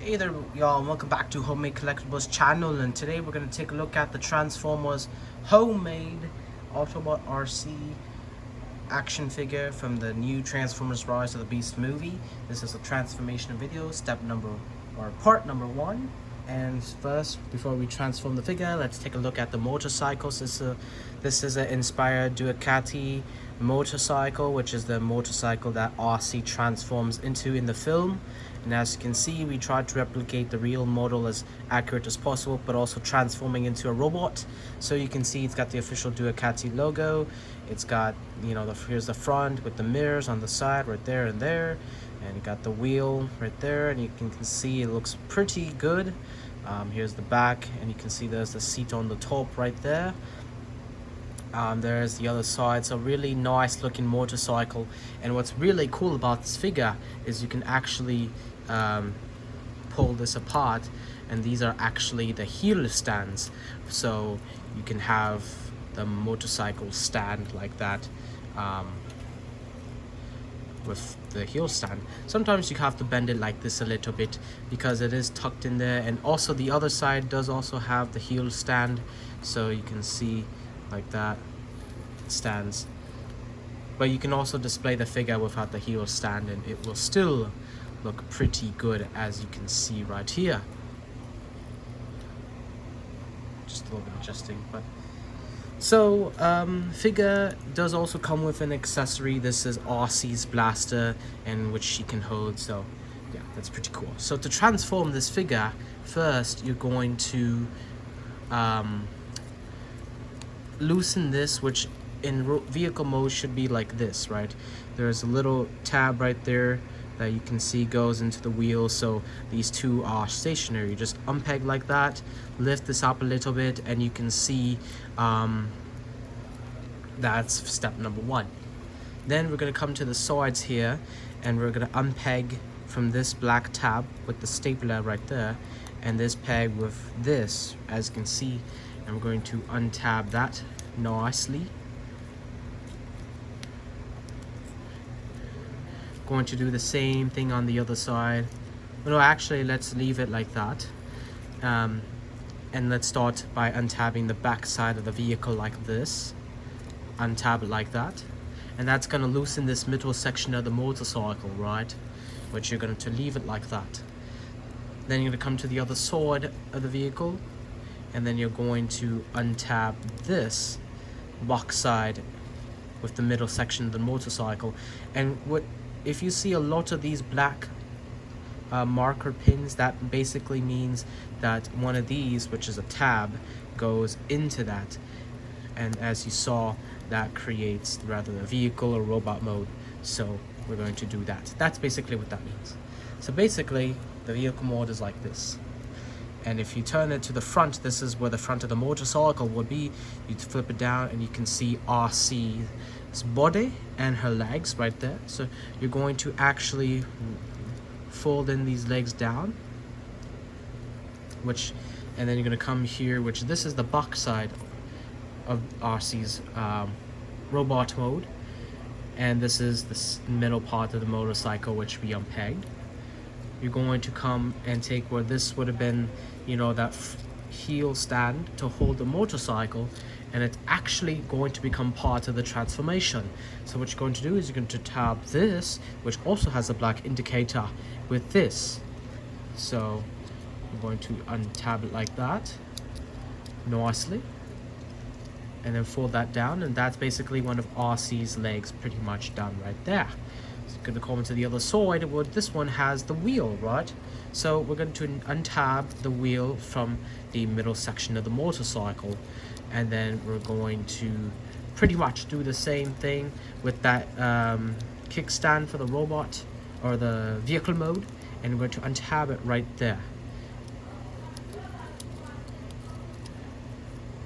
Hey there y'all, welcome back to Homemade Collectibles channel, and today we're going to take a look at the Transformers homemade Autobot Arcee action figure from the new Transformers Rise of the Beast movie. This is a transformation video, part number 1. And first, before we transform the figure, let's take a look at the motorcycles. This is an inspired Ducati motorcycle, which is the motorcycle that Arcee transforms into in the film. And as you can see, we tried to replicate the real model as accurate as possible, but also transforming into a robot. So you can see it's got the official Ducati logo. It's got, here's the front with the mirrors on the side right there and there. And you got the wheel right there, and you can see it looks pretty good. Here's the back, and you can see there's the seat on the top right there. There's the other side. So really nice looking motorcycle. And what's really cool about this figure is you can actually pull this apart, and these are actually the heel stands. So you can have the motorcycle stand like that. With the heel stand. Sometimes you have to bend it like this a little bit because it is tucked in there, and also the other side does also have the heel stand, so you can see like that it stands. But you can also display the figure without the heel stand, and it will still look pretty good, as you can see right here. Just a little bit adjusting, but so figure does also come with an accessory. This is Arcee's blaster, and which she can hold. So yeah, that's pretty cool. So to transform this figure, first you're going to loosen this, which in vehicle mode should be like this, right? There's a little tab right there that you can see goes into the wheel, so these two are stationary. You just unpeg like that, lift this up a little bit, and you can see that's step number 1. Then we're going to come to the sides here, and we're going to unpeg from this black tab with the stapler right there, and this peg with this, as you can see, and we're going to untab that nicely. Going to do the same thing on the other side. No, actually, let's leave it like that. And let's start by untabbing the back side of the vehicle like this. Untab it like that. And that's going to loosen this middle section of the motorcycle, right? Which you're going to leave it like that. Then you're going to come to the other side of the vehicle, and then you're going to untab this box side with the middle section of the motorcycle. And if you see a lot of these black marker pins, that basically means that one of these, which is a tab, goes into that, and as you saw, that creates rather a vehicle or robot mode. So we're going to do that. That's basically what that means. So basically the vehicle mode is like this, and if you turn it to the front, this is where the front of the motorcycle would be. You flip it down, and you can see Arcee's body and her legs right there. So you're going to actually fold in these legs down, and then you're going to come here, which this is the back side of Arcee's robot mode, and this is the middle part of the motorcycle, which we unpegged. You're going to come and take where this would have been, that heel stand to hold the motorcycle, and it's actually going to become part of the transformation. So what you're going to do is you're going to tab this, which also has a black indicator, with this. So I'm going to untab it like that nicely, and then fold that down, and that's basically one of Arcee's legs pretty much done right there. So going to come to the other side, where this one has the wheel, right? So we're going to untab the wheel from the middle section of the motorcycle, and then we're going to pretty much do the same thing with that kickstand for the robot or the vehicle mode, and we're going to untab it right there.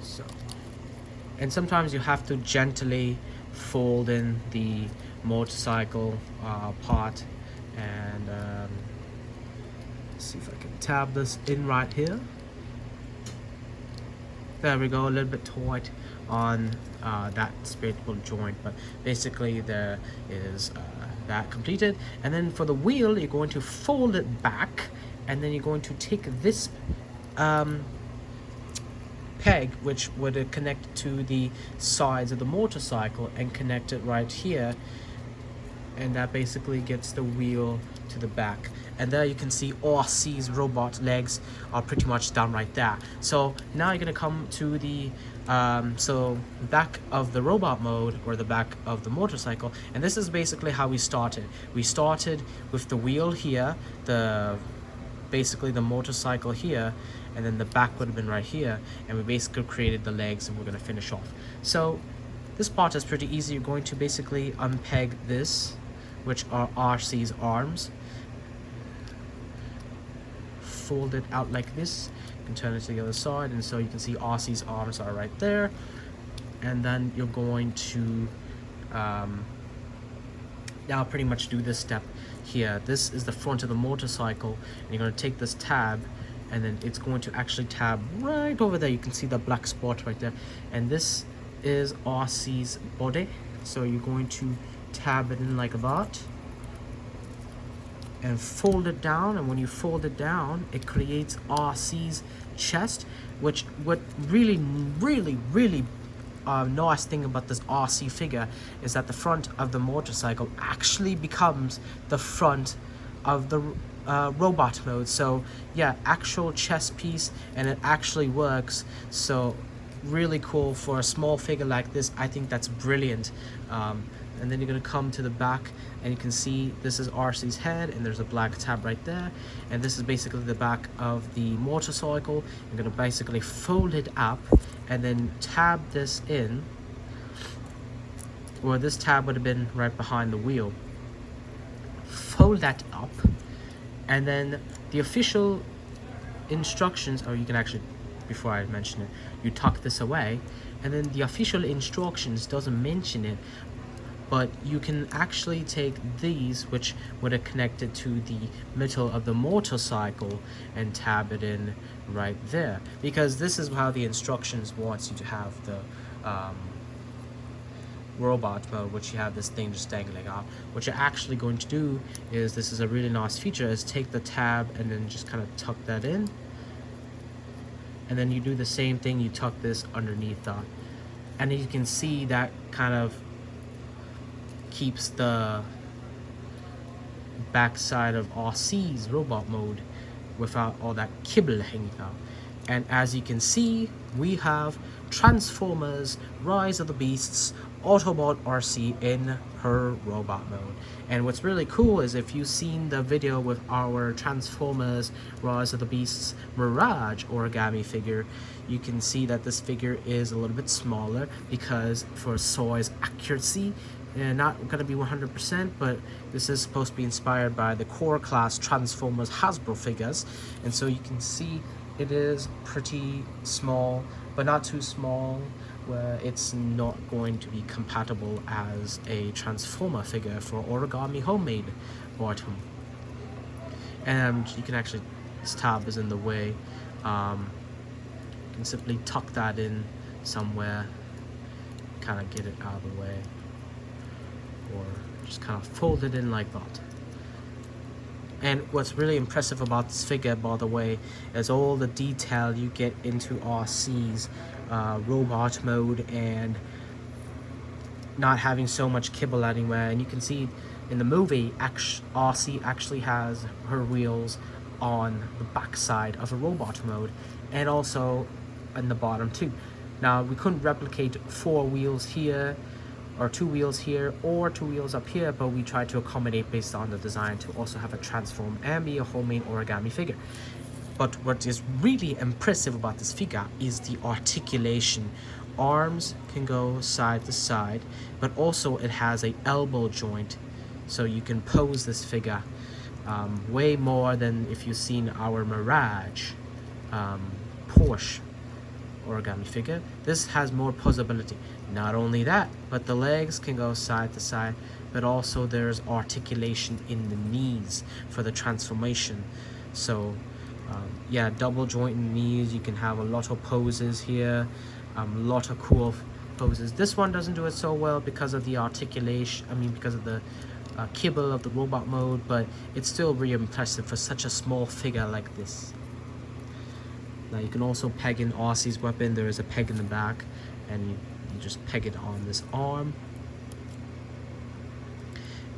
So, and sometimes you have to gently fold in the motorcycle part, and let's see if I can tab this in right here. There we go, a little bit tight on that spiritual joint, but basically there is that completed. And then for the wheel, you're going to fold it back and then you're going to take this peg, which would connect to the sides of the motorcycle, and connect it right here, and that basically gets the wheel to the back. And there you can see Arcee's robot legs are pretty much done right there. So now you're gonna come to the back of the robot mode, or the back of the motorcycle, and this is basically how we started. We started with the wheel here, basically the motorcycle here, and then the back would have been right here, and we basically created the legs, and we're going to finish off. So this part is pretty easy. You're going to basically unpeg this, which are Arcee's arms, fold it out like this, you can turn it to the other side, and so you can see Arcee's arms are right there. And then you're going to now pretty much do this step here. This is the front of the motorcycle, and you're going to take this tab, and then it's going to actually tab right over there. You can see the black spot right there, and this is Arcee's body. So you're going to tab it in like that and fold it down, and when you fold it down, it creates Arcee's chest, which what really nice thing about this Arcee figure is that the front of the motorcycle actually becomes the front of the robot mode. So yeah, actual chest piece, and it actually works. So really cool for a small figure like this. I think that's brilliant. And then you're going to come to the back, and you can see this is Arcee's head, and there's a black tab right there, and this is basically the back of the motorcycle. You're going to basically fold it up and then tab this in, or this tab would have been right behind the wheel. Fold that up, and then the official instructions, or you can actually, before I mention it, you tuck this away, and then the official instructions doesn't mention it, but you can actually take these, which would have connected to the middle of the motorcycle, and tab it in right there, because this is how the instructions wants you to have the robot mode, which you have this thing just dangling out. What you're actually going to do is, this is a really nice feature, is take the tab and then just kind of tuck that in, and then you do the same thing, you tuck this underneath that, and you can see that kind of keeps the backside of Arcee's robot mode without all that kibble hanging out. And as you can see, we have Transformers Rise of the Beasts Autobot Arcee in her robot mode. And what's really cool is, if you've seen the video with our Transformers Rise of the Beasts Mirage origami figure, you can see that this figure is a little bit smaller, because for size accuracy, not going to be 100%, but this is supposed to be inspired by the core class Transformers Hasbro figures, and so you can see it is pretty small, but not too small where it's not going to be compatible as a Transformer figure for origami homemade item. And you can actually, this tab is in the way, you can simply tuck that in somewhere, kind of get it out of the way, or just kind of fold it in like that. And what's really impressive about this figure, by the way, is all the detail you get into Arcee's robot mode, and not having so much kibble anywhere. And you can see in the movie, Arcee actually has her wheels on the backside of a robot mode, and also in the bottom too. Now, we couldn't replicate 4 wheels here, or 2 wheels here, or 2 wheels up here, but we tried to accommodate based on the design to also have a transform and be a homemade origami figure. But what is really impressive about this figure is the articulation. Arms can go side to side, but also it has a elbow joint, so you can pose this figure way more than if you've seen our Mirage Porsche origami figure. This has more posability. Not only that, but the legs can go side to side, but also there's articulation in the knees for the transformation. So yeah, double joint knees. You can have a lot of poses here, a lot of cool poses. This one doesn't do it so well because of the articulation, because of the kibble of the robot mode, but it's still really impressive for such a small figure like this. Now you can also peg in Arcee's weapon. There is a peg in the back, and you just peg it on this arm.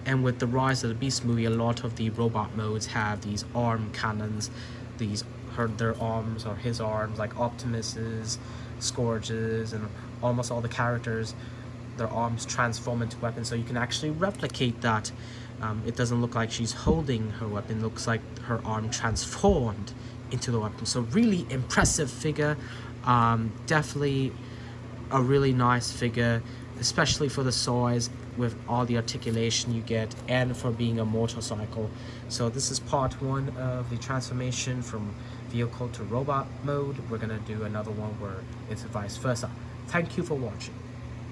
And with the Rise of the Beast movie, a lot of the robot modes have these arm cannons. Their arms or his arms, like Optimus's, Scourge's, and almost all the characters, their arms transform into weapons. So you can actually replicate that. It doesn't look like she's holding her weapon. It looks like her arm transformed into the weapon. So really impressive figure. Definitely a really nice figure, especially for the size, with all the articulation you get, and for being a motorcycle. So this is part 1 of the transformation from vehicle to robot mode. We're gonna do another one where it's vice versa. Thank you for watching.